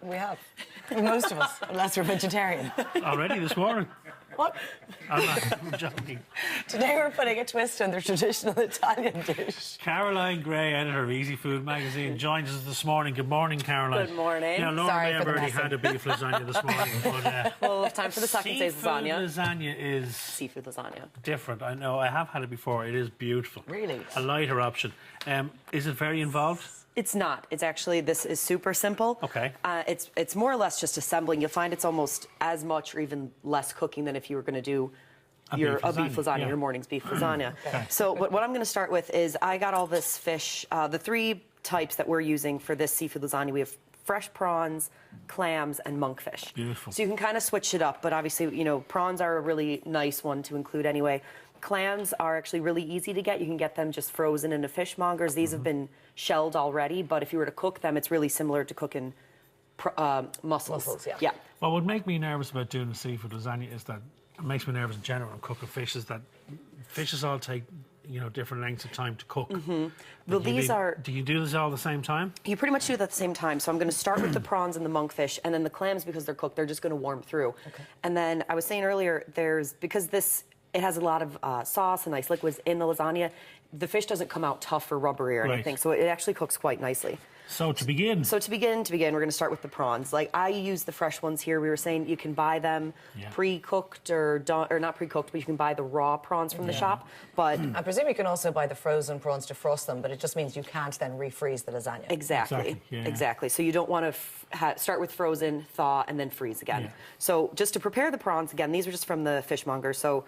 We have. Most of us, unless we're vegetarian. Already this morning. What? I'm joking. Today we're putting a twist on the traditional Italian dish. Caroline Gray, editor of Easy Food magazine, joins us this morning. Good morning, Caroline. Good morning. Now, Laura may have already had a beef lasagna this morning, but well, it's time for the second day's lasagna. Lasagna is Seafood lasagna. different. I know. I have had it before. It is beautiful. Really? A lighter option. Is it very involved? It's not. It's actually, this is super simple. Okay. It's more or less just assembling. You'll find it's almost as much or even less cooking than if you were going to do a beef lasagna, yeah. your morning's beef lasagna. Okay. So what I'm going to start with is I got all this fish. The three types that we're using for this seafood lasagna, we have fresh prawns, clams, and monkfish. Beautiful. So you can kind of switch it up, but obviously, you know, prawns are a really nice one to include anyway. Clams are actually really easy to get. You can get them just frozen in a fishmonger's. These have been shelled already, but if you were to cook them, it's really similar to cooking mussels. Yeah. What would make me nervous about doing a seafood lasagna is that it makes me nervous in general when cooking fish is that fishes all take, you know, different lengths of time to cook. Well, Do you do this all at the same time? You pretty much do it at the same time. So I'm going to start with the prawns and the monkfish, and then the clams, because they're cooked, they're just going to warm through. Okay. And then I was saying earlier, it has a lot of sauce and nice liquids in the lasagna. The fish doesn't come out tough or rubbery or anything, so it actually cooks quite nicely. So to begin, we're going to start with the prawns. Like, I use the fresh ones here. We were saying you can buy them pre-cooked or not pre-cooked, but you can buy the raw prawns from the shop. But I presume you can also buy the frozen prawns to frost them, but it just means you can't then refreeze the lasagna. Exactly. So you don't want to start with frozen, thaw, and then freeze again. Yeah. So just to prepare the prawns, again, these are just from the fishmonger. So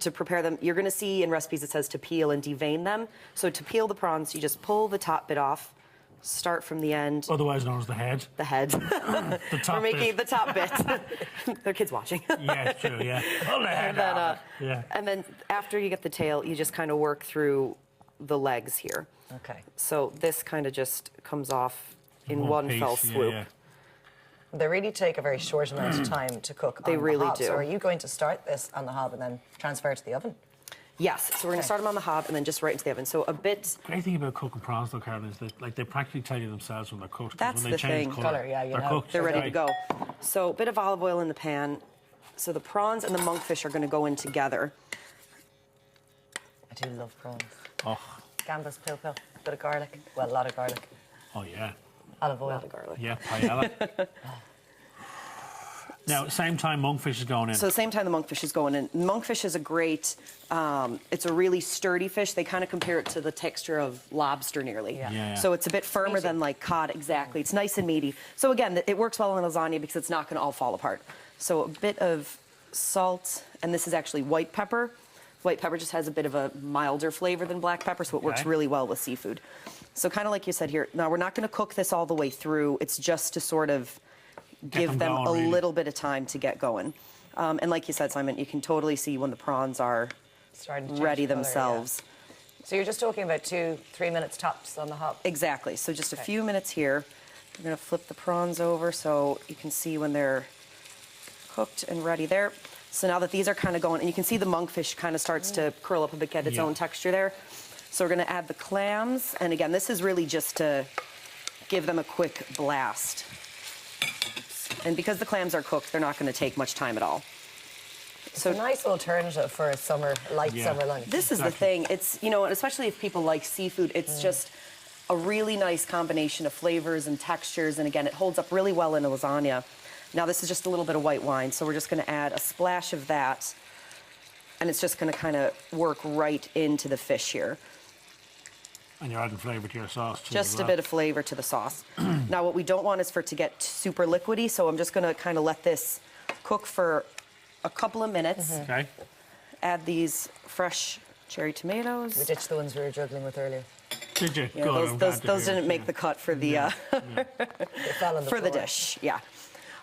to prepare them, you're going to see in recipes it says to peel and devein them. So to peel the prawns, you just pull the top bit off, start from the end. Otherwise known as the head. The head. The top We're making bit. the top bit. There are kids watching. Yeah, true, yeah. Pull the head off. And then after you get the tail, you just kind of work through the legs here. Okay. So this kind of just comes off in one piece, fell swoop. Yeah. They really take a very short amount of time to cook They on really the hob. do. So are you going to start this on the hob and then transfer it to the oven? Yes, so we're going to start them on the hob and then just right into the oven. So a bit... Great thing about cooking prawns, though, Caroline, is that like they practically tell you themselves when they're cooked. That's when the they change thing. Colour, yeah, you they're know. cooked. They're ready to Right. go. So a bit of olive oil in the pan. So the prawns and the monkfish are going to go in together. I do love prawns. Oh, Gambas, pil, bit of garlic. Well, a lot of garlic. oh yeah. Olive A oil. lot of garlic. Yeah, paella. Now, same time monkfish is going in. So the same time the monkfish is going in. Monkfish is a great, it's a really sturdy fish. They kind of compare it to the texture of lobster nearly. Yeah. So it's a bit firmer Meaty. than like cod, exactly. It's nice and meaty. So again, it works well in lasagna because it's not going to all fall apart. So a bit of salt, and this is actually white pepper. White pepper just has a bit of a milder flavor than black pepper, so it works really well with seafood. So kind of like you said here, now we're not going to cook this all the way through. It's just to sort of give them a little bit of time to get going. And like you said, Simon, you can totally see when the prawns are Starting to change ready colour, themselves. yeah. So you're just talking about 2-3 minutes tops on the hob? Exactly. So just a few minutes here. We're going to flip the prawns over so you can see when they're cooked and ready there. So now that these are kind of going, and you can see the monkfish kind of starts to curl up a bit, get its own texture there. So we're going to add the clams. And again, this is really just to give them a quick blast. And because the clams are cooked, they're not going to take much time at all. So a nice alternative for a summer, light summer lunch. This is the thing. It's, you know, especially if people like seafood, it's just a really nice combination of flavors and textures. And again, it holds up really well in a lasagna. Now this is just a little bit of white wine, so we're just going to add a splash of that. And it's just going to kind of work right into the fish here. And you're adding flavour to your sauce, too. Just a bit of flavor to the sauce. Now, what we don't want is for it to get super liquidy, so I'm just going to kind of let this cook for a couple of minutes. Okay. Add these fresh cherry tomatoes. We ditched the ones we were juggling with earlier. Did you? Yeah, Good, I'm glad to those hear didn't it, make the cut for the They fell on the for the floor. dish. Yeah.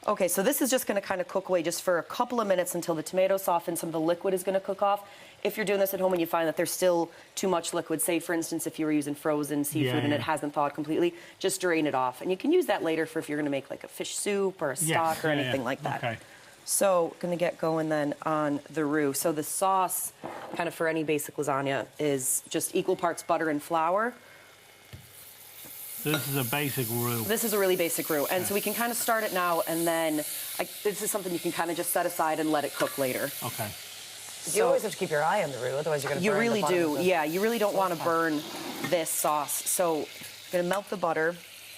Okay, so this is just going to kind of cook away just for a couple of minutes until the tomato softens. Some of the liquid is going to cook off. If you're doing this at home and you find that there's still too much liquid, say for instance if you were using frozen seafood and it hasn't thawed completely, just drain it off. And you can use that later for if you're going to make like a fish soup or a stock or anything like that. Okay. So going to get going then on the roux. So the sauce, kind of for any basic lasagna, is just equal parts butter and flour. So this is a basic roux. This is a really basic roux. And so we can kind of start it now, and then this is something you can kind of just set aside and let it cook later. Okay. You always have to keep your eye on the roux, otherwise you're going to burn You really the bottom do. of the Yeah, you really don't want to burn this sauce. So I'm going to melt the butter.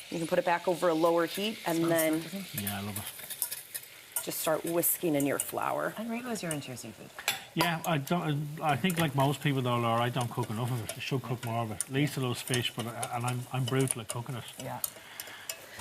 You can put it back over a lower heat, and then Yeah, I love it. just start whisking in your flour. Enrico's, you're into your seafood. Yeah, I don't. I think like most people though, Laura, I don't cook enough of it. I should cook more of it. Lisa loves fish, but I'm brutal at cooking it.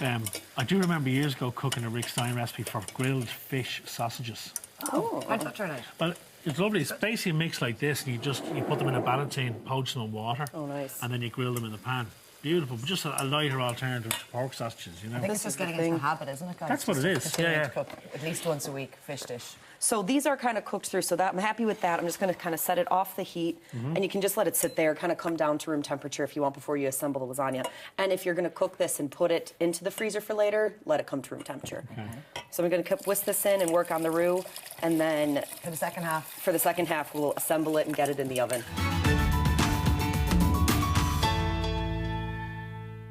Yeah. I do remember years ago cooking a Rick Stein recipe for grilled fish sausages. Oh, how'd that turn out? Well, it's lovely. It's basically a mix like this, and you put them in a ballotine, poach them in water. Oh, nice. And then you grill them in the pan. Beautiful, but just a lighter alternative to pork sausages, you know. I think it's just getting into the habit, isn't it, guys? That's what it is. Continuing Yeah, to cook at least once a week, fish dish. So these are kind of cooked through, so that I'm happy with that. I'm just going to kind of set it off the heat, and you can just let it sit there, kind of come down to room temperature if you want before you assemble the lasagna. And if you're going to cook this and put it into the freezer for later, let it come to room temperature. Okay. So I'm going to whisk this in and work on the roux, and then For the second half. for the second half, we'll assemble it and get it in the oven.